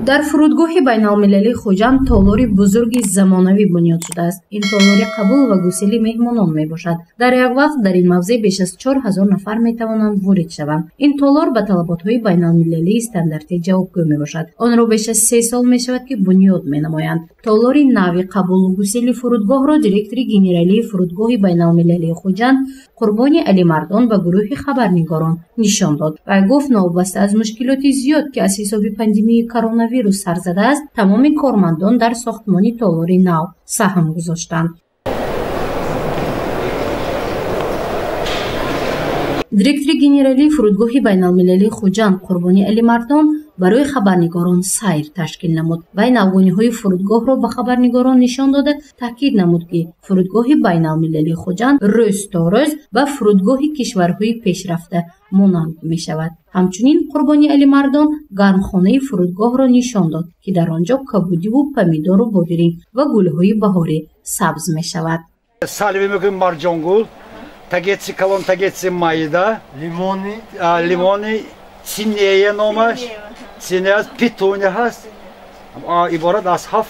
дар фурудгоҳи байналмилалии хуҷанд толори бузурги замонавӣ бунёд шудааст. Ин толори қабул ва гусели меҳмонон мебошад. Дар як вақт дар ин мавзеъ беш аз 4000 нафар метавонанд ворид шаванд. Ин толор ба талаботҳои байналмилалии стандартӣ ҷавобгӯ мебошад. Онро беш аз 3 сол мешавад ки бунёд менамоянд. Толори нави қабулу гусели фурудгоҳро директори генералии фурудгоҳи байналмилалии хуҷанд Қурбони Алимардон ба гурӯҳи хабарнигорон нишон дод. Вай гуфт новобаста аз мушкилоти зиёд ки аз ҳисоби пандемияи коронавирус сар задааст, тамоми кормандон дар сохтмони толори нав саҳм гузоштанд. директори генералии фурудгоҳи байналмилалии хуҷанд Қурбони Алимардон барои хабарнигорон сайр ташкил намуд. Вай навгониҳои фурудгоҳро ба хабарнигорон нишон дода таъкид намуд ки фурудгоҳи байналмилалии хуҷанд рӯз то рӯз ба фурудгоҳи кишварҳои пешрафта монанд мешавад. ҳамчунин Қурбони Алимардон гармхонаи фурудгоҳро нишон дод ки дар он ҷо кабудиву помидору бодиринг ва гулҳои баҳорӣ сабз мешавад. Тагетси калон, тагетси майда, лимони, синея номаш, синея питоня ҳаст, иборат аз 7-8.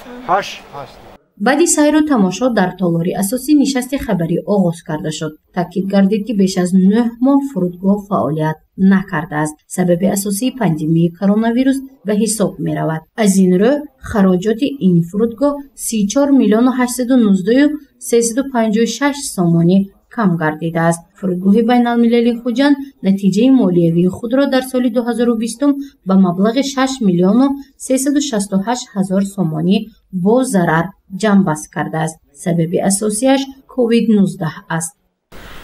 баъди сайру тамошо дар толори асосӣ нишасти хабарӣ оғоз карда шуд. таъкид гардид ки беш аз 9 моҳ фурудгоҳ фаъолият накардааст. сабаби асосии пандемияи коронавирус ба ҳисоб меравад. аз ин рӯ хароҷоти ин фурудгоҳ 34 миллиону 819 356 сомонӣ кам гардидааст. фурудгоҳи байналмилалии хуҷанд натиҷаи молиявии худро дар соли 2020 ба маблағи 6 миллиону 368 ҳазор сомонӣ бо зарар ҷамъбаст кардааст. сабаби асосияш COVID-19 аст.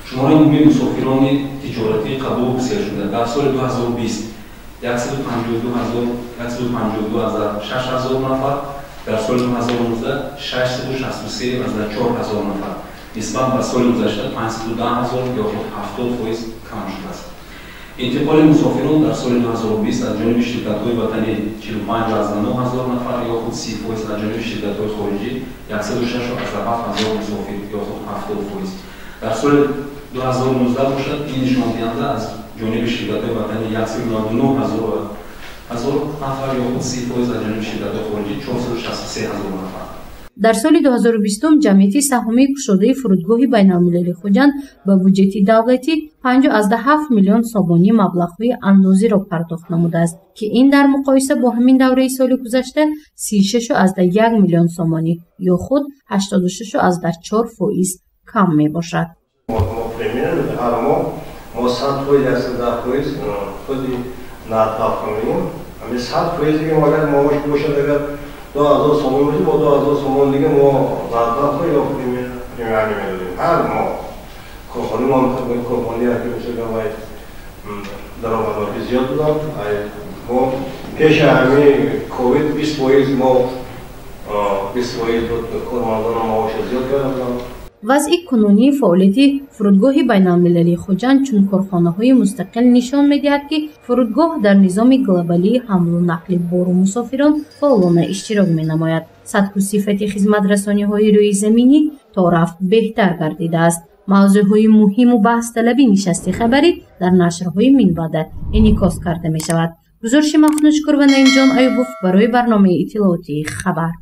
шумораи умумии мусофирони тиҷоратӣ қабул гусел шуда дар соли 2020 152,600 нафар, дар соли 2019 663,400 нафар. нисбат ба соли гузашта 510,000 ё 70% кам шудааст. интиқоли мусофирон дар соли 2020 аз ҷониби ширкатҳои ватанӣ 45,900 нафар ё 30%, аз ҷониби ширкатҳои хориҷӣ 106,700 мусофир ё 70%. дар соли 2019 бошад ин нишондиҳанда аз ҷониби ширкатҳои ватанӣ 1,900 нафар ё 30%, аз ҷониби ширкатҳои хориҷӣ 463,000 нафар. дар соли 2020 ҷамъияти саҳмии кушодаи фурудгоҳи байналмилалии хуҷанд ба буҷети давлатӣ 57 миллион сомонӣ маблағҳои андозиро пардохт намудааст ки ин дар муқоиса бо ҳамин давраи соли гузашта 36,1 миллион сомонӣ ё худ 86,4% кам мебошад. $2,000 сомон бошад, бо $2,000 сомон дига мо зарплата ё премияни медодем. ҳар моҳ корхонаи мо корхонаи ки мешавад даромадҳои зиёд буданд. мо пеши ҳамин ковид 20% мо 20% кормандонам маоша зиёд карда буданд. вазъи кунунии фаъолияти фурудгоҳи байналмилалии хуҷанд чун корхонаҳои мустақил нишон медиҳад ки фурудгоҳ дар низоми глобалии ҳамлу нақли бору мусофирон фаъолона иштирок менамояд. сатҳу сифати хизматрасониҳои рӯи заминӣ то рафт беҳтар гардидааст. мавзӯъҳои муҳиму баҳсталаби нишасти хабарӣ дар нашрҳои минбаъда инъикос карда мешавад. гузориши Мафнуншукр ва Наимҷон Аюбов барои барномаи иттилоотии хабар.